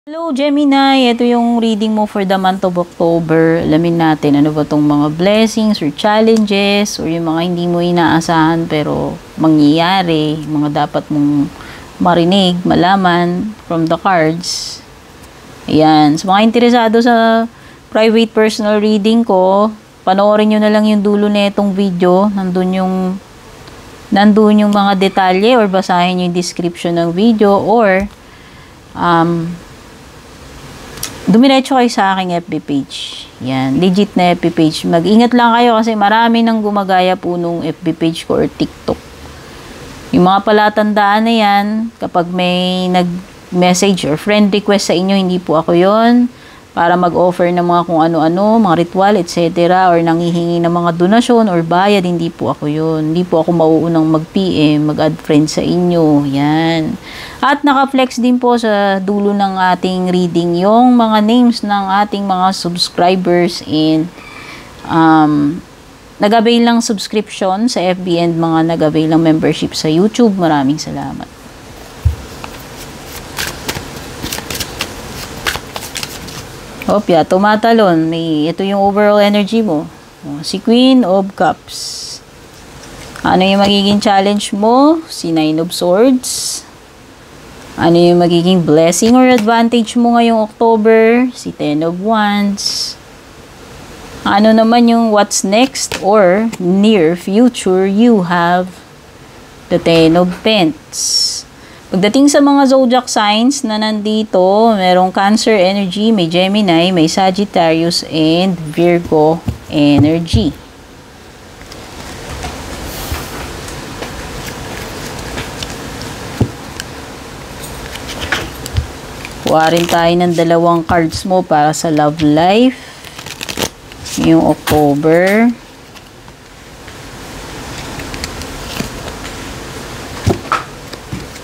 Hello Gemini, ito yung reading mo for the month of October. Alamin natin ano ba tong mga blessings or challenges or yung mga hindi mo inaasahan pero mangyayari, mga dapat mong marinig, malaman from the cards. Ayan, sa mga interesado sa private personal reading ko, panoorin nyo na lang yung dulo na itong video. Nandun yung mga detalye or basahin yung description ng video or dumiretso kayo sa aking FB page. Yan, legit na FB page. Mag-ingat lang kayo kasi marami nang gumagaya po nung FB page ko or TikTok. Yung mga palatandaan na yan, kapag may nag-message or friend request sa inyo, hindi po ako yon para mag-offer ng mga kung ano-ano, mga ritual, etc. or nanghihingi ng mga donasyon or bayad, hindi po ako yun. Hindi po ako mauunang mag-PM, mag-add friend sa inyo. Yan. At naka-flex din po sa dulo ng ating reading yung mga names ng ating mga subscribers and nag-avail ng subscription sa FB and mga nag-avail ng membership sa YouTube. Maraming salamat. Opya, tumatalon. Ito yung overall energy mo. Si Queen of Cups. Ano yung magiging challenge mo? Si Nine of Swords. Ano yung magiging blessing or advantage mo ngayong October? Si Ten of Wands. Ano naman yung what's next or near future? You have the Ten of Pentacles. Pagdating sa mga zodiac signs na nandito, merong Cancer energy, may Gemini, may Sagittarius, and Virgo energy. Kuha rin tayo ng dalawang cards mo para sa love life. Yung October.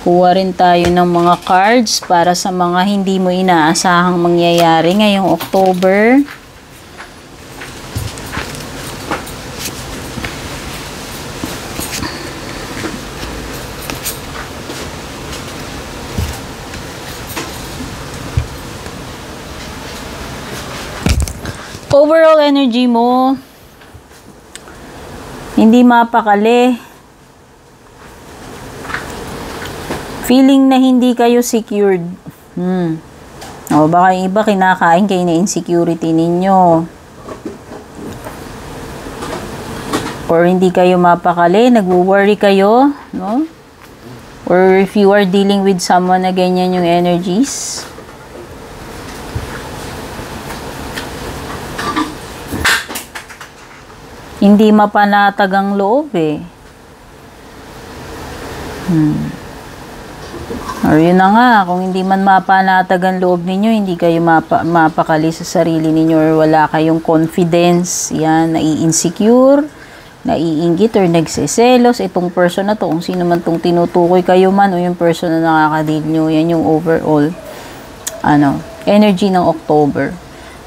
Kuha rin tayo ng mga cards para sa mga hindi mo inaasahang mangyayari ngayong October. Overall energy mo, hindi mapakali. Feeling na hindi kayo secured. O baka yung iba kinakain kayo na insecurity ninyo. Or hindi kayo mapakali, nagwo-worry kayo, no? Or if you are dealing with someone na ganyan yung energies. Hindi mapanatag ang loob eh. Or yun na nga, kung hindi man mapanatag ang loob ninyo, hindi kayo mapakali sa sarili ninyo or wala kayong confidence, yan, nai-insecure, naiinggit or nagseselos, itong person na to, kung sino man tong tinutukoy kayo man o yung person na nakakadeal nyo, yan yung overall, energy ng October.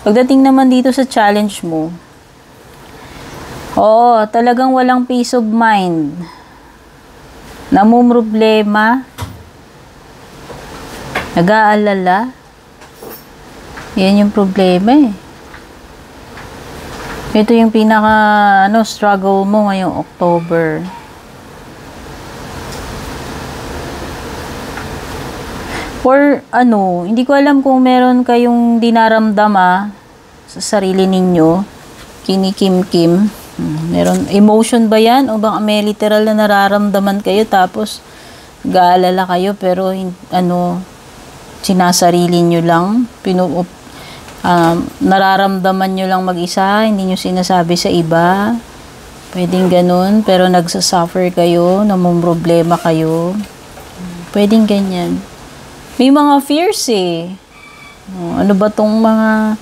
Pagdating naman dito sa challenge mo, oo, talagang walang peace of mind, namumroblema, nag-aalala. Yan yung problema eh. Ito yung pinaka struggle mo ngayong October. Or hindi ko alam kung meron kayong dinaramdama sa sarili ninyo. Kinikim-kim. Meron emotion ba yan? O bang may literal na nararamdaman kayo tapos nag-aalala kayo pero sinasarili nyo lang, nararamdaman nyo lang mag-isa, hindi nyo sinasabi sa iba, pwedeng ganun, pero nagsasuffer kayo, namumroblema kayo, pwedeng ganyan. May mga fears eh. Ano ba tong mga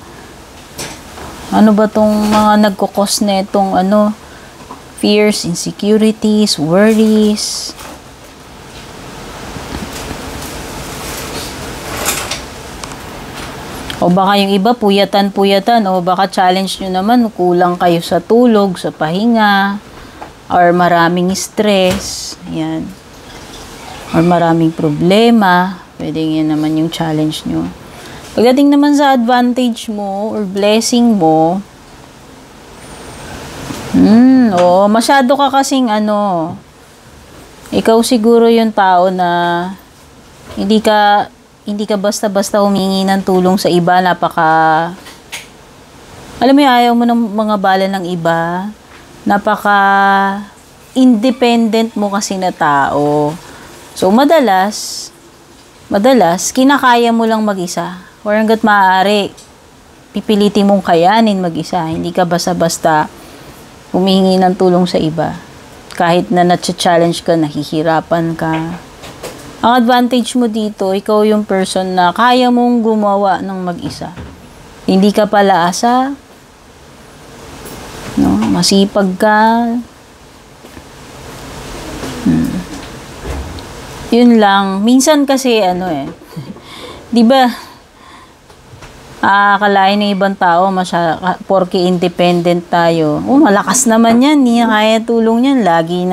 nagkukos na itong fears, insecurities, worries. O baka yung iba puyatan-puyatan o baka challenge nyo naman kulang kayo sa tulog, sa pahinga or maraming stress, yan. Or maraming problema, pwede yan naman yung challenge nyo. Pagdating naman sa advantage mo or blessing mo, masyado ka kasing ikaw siguro yung tao na hindi ka basta-basta humingi ng tulong sa iba. Alam mo yung ayaw mo ng mga bala ng iba. Independent mo kasi na tao. So, madalas, kinakaya mo lang mag-isa. Or hanggat maaari, pipilitin mong kayanin mag-isa. Hindi ka basta-basta humihingi ng tulong sa iba. Kahit na na-challenge ka, nahihirapan ka. Ang advantage mo dito, ikaw yung person na kaya mong gumawa ng mag-isa. Hindi ka palaasa. No? Masipag ka. Yun lang. Minsan kasi, di ba, akalain ng ibang tao, porke independent tayo. Malakas naman yan. Hindi niya kaya tulong yan. Lagi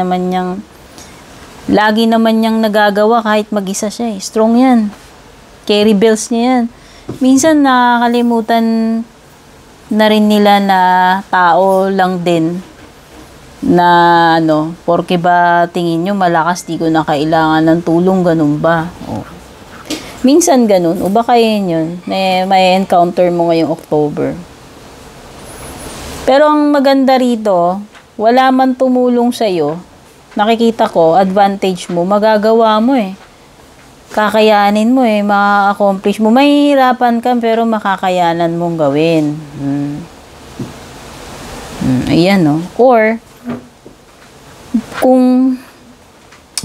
naman niyang nagagawa kahit mag-isa siya. Strong yan. Carry bells niya yan. Minsan nakakalimutan na rin nila na tao lang din. Na porke ba tingin nyo malakas, di ko na kailangan ng tulong, ganun ba? Minsan ganun, o baka yun, may encounter mo ngayong October. Pero ang maganda rito, wala man tumulong sa'yo, nakikita ko, advantage mo, magagawa mo kakayanin mo ma-accomplish mo. Mahihirapan ka, pero makakayanan mong gawin. Ayan, Or, kung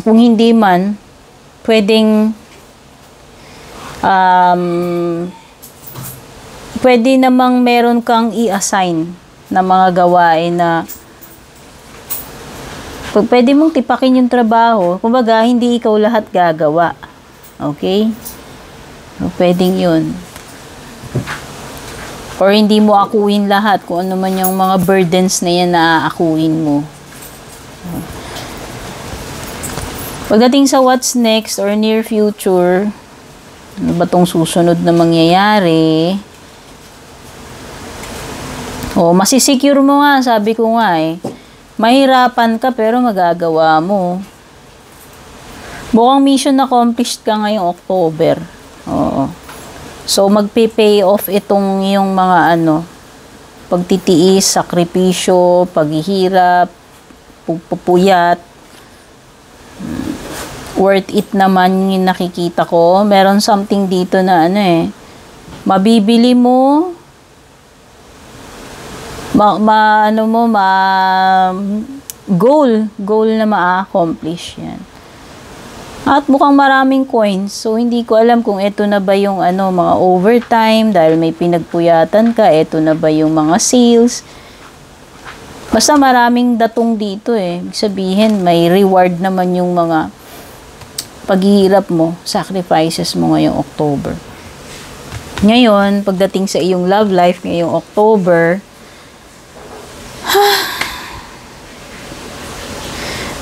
hindi man, pwede namang meron kang i-assign na mga gawain na pwede mong tipakin yung trabaho. Kumbaga, hindi ikaw lahat gagawa. Okay? So, pwedeng yun. Or hindi mo akuin lahat kung ano man yung mga burdens na yan na akuin mo. Pagdating sa what's next or near future, ano ba tong susunod na mangyayari? Masisecure mo nga, sabi ko nga mahirapan ka pero magagawa mo. Mukhang mission accomplished ka ngayong October. Oo. So, magpe-pay off itong yung mga pagtitiis, sakripisyo, paghihirap, pupuyat. Worth it naman yung nakikita ko. Meron something dito na mabibili mo, goal na ma-accomplish yan. At mukhang maraming coins. So, hindi ko alam kung ito na ba yung mga overtime dahil may pinagpuyatan ka. Ito na ba yung mga sales. Basta maraming datong dito Ibig sabihin, may reward naman yung mga paghihirap mo, sacrifices mo ngayong October. Ngayon, pagdating sa iyong love life ngayong October,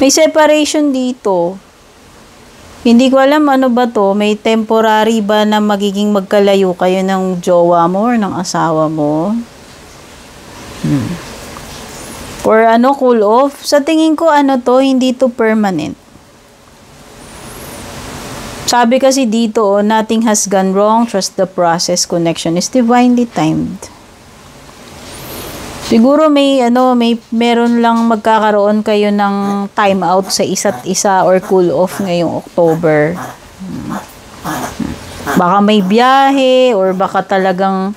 may separation dito. Hindi ko alam ano ba to. May temporary ba na magiging magkalayo kayo ng jowa mo or ng asawa mo? Or cool off? Sa tingin ko to, hindi to permanent. Sabi kasi dito, nothing has gone wrong. Trust the process. Connection is divinely timed. Siguro meron lang magkakaroon kayo ng time out sa isa't isa or cool off ngayong October. Baka may biyahe or baka talagang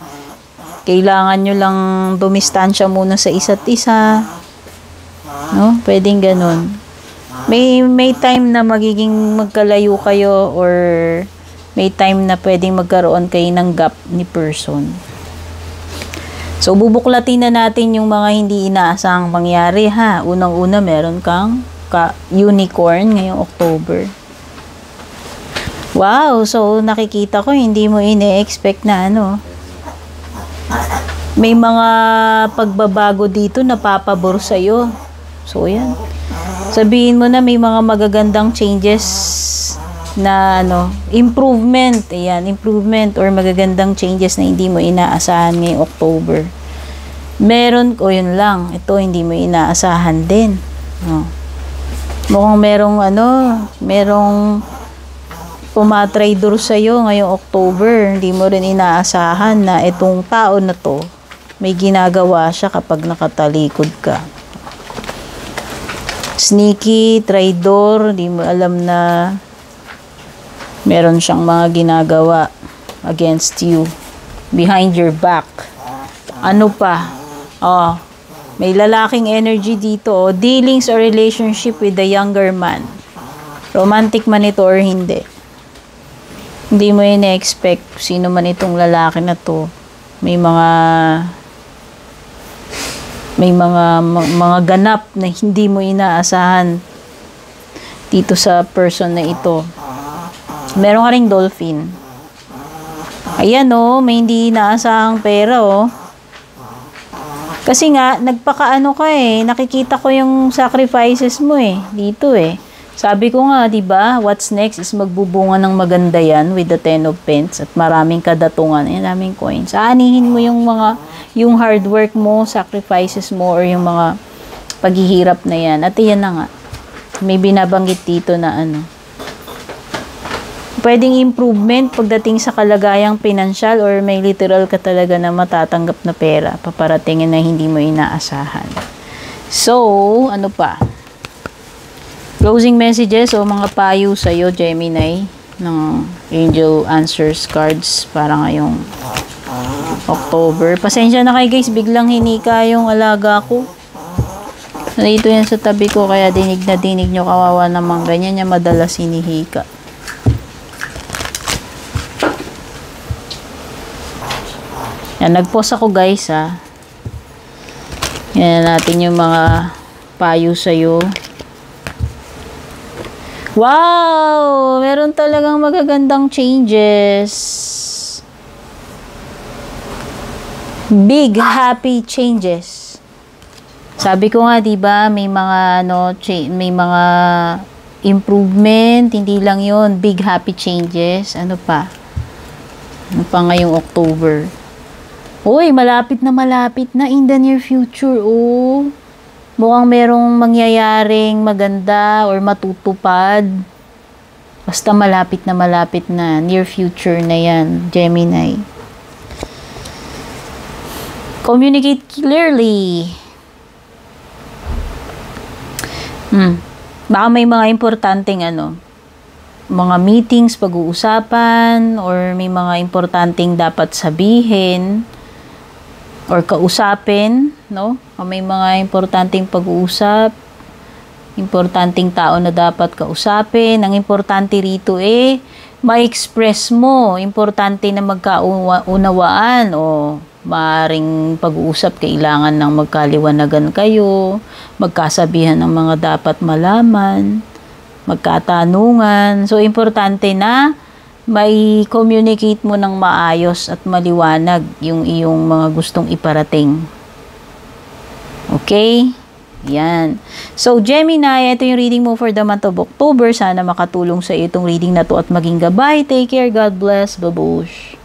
kailangan nyo lang dumistansya muna sa isa't isa. Pwedeng ganun. May time na magiging magkalayo kayo or may time na pwedeng magkaroon kayo ng gap ni person. So, bubuklatin na natin yung mga hindi inaasahang mangyari Unang-una, meron kang unicorn ngayong October. Wow! So, nakikita ko, hindi mo ine-expect na may mga pagbabago dito na papabor sa'yo. So, yan. Sabihin mo na may mga magagandang changes na improvement. Ayan, improvement or magagandang changes na hindi mo inaasahan ngayong October. Meron ko yun lang. Ito hindi mo inaasahan din. Mukhang merong pumatrader sa'yo ngayong October. Hindi mo rin inaasahan na itong tao na to may ginagawa siya kapag nakatalikod ka. Sneaky, traidor, hindi mo alam na meron siyang mga ginagawa against you, behind your back. Ano pa? May lalaking energy dito. Dealings or relationship with a younger man. Romantic man ito or hindi. Hindi mo ina-expect sino man itong lalaki na to. May mga ganap na hindi mo inaasahan dito sa person na ito. Meron ka ring dolphin. Ayan may hindi inaasahang pera Kasi nga, nagpakaano ka nakikita ko yung sacrifices mo dito Sabi ko nga, di ba, what's next is magbubunga ng maganda yan with the 10 of Pents at maraming kadatungan, maraming coins. Aanihin mo yung hard work mo, sacrifices mo, or yung mga paghihirap na yan. At yan na nga, may binabanggit dito na pwedeng improvement pagdating sa kalagayang pinansyal or may literal ka talaga na matatanggap na pera paparatingin na hindi mo inaasahan. So, ano pa? Closing messages o mga payo sa'yo, Gemini, ng Angel Answers cards para ngayong October. Pasensya na kayo guys, biglang hinika yung alaga ko. Nandito yan sa tabi ko, kaya dinig na dinig nyo, kawawa naman. Ganyan niya madalas hinihika. Yan, nag-pause ako guys Yan natin yung mga payo sa'yo. Wow! Meron talagang magagandang changes. Big happy changes. Sabi ko nga, 'di ba, may mga may mga improvement, hindi lang 'yon, big happy changes. Ano pa? Ano pa ngayong October? Uy, malapit na in the near future. Mukhang merong mangyayaring maganda or matutupad. Basta malapit na. Near future na yan, Gemini. Communicate clearly. Baka may mga importanteng mga meetings, pag-uusapan, or may mga importanteng dapat sabihin or kausapin, may mga importanteng pag-uusap, importanteng tao na dapat kausapin. Ang importante rito ma-express mo. Importante na magkaunawaan o maaring pag-uusap, kailangan ng magkaliwanagan kayo, magkasabihan ng mga dapat malaman, magkatanungan. So, importante na may communicate mo ng maayos at maliwanag yung iyong mga gustong iparating. Okay? Yan. So, Gemini, ito yung reading mo for the month of October. Sana makatulong sa iyo itong reading na to at maging gabay. Take care. God bless. Babush.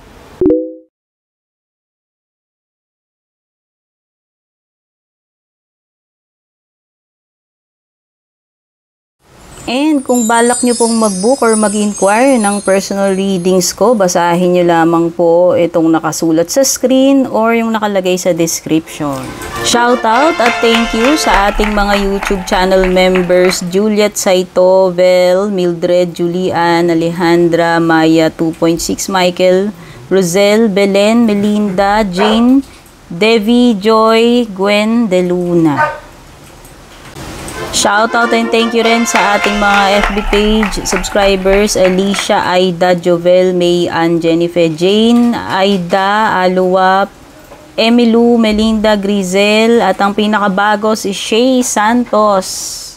And kung balak nyo pong mag-book or mag-inquire ng personal readings ko, basahin nyo lamang po itong nakasulat sa screen or yung nakalagay sa description. Shoutout at thank you sa ating mga YouTube channel members, Juliet Saito, Vel, Mildred, Julian, Alejandra, Maya 2.6, Michael, Rosel, Belen, Melinda, Jane, Devi, Joy, Gwen, De Luna. Shoutout and thank you rin sa ating mga FB page subscribers, Alicia, Aida, Jovel, May, Ann, Jennifer, Jane, Aida, Aluwap, Emilu, Melinda, Grizel, at ang pinakabago si Shay Santos.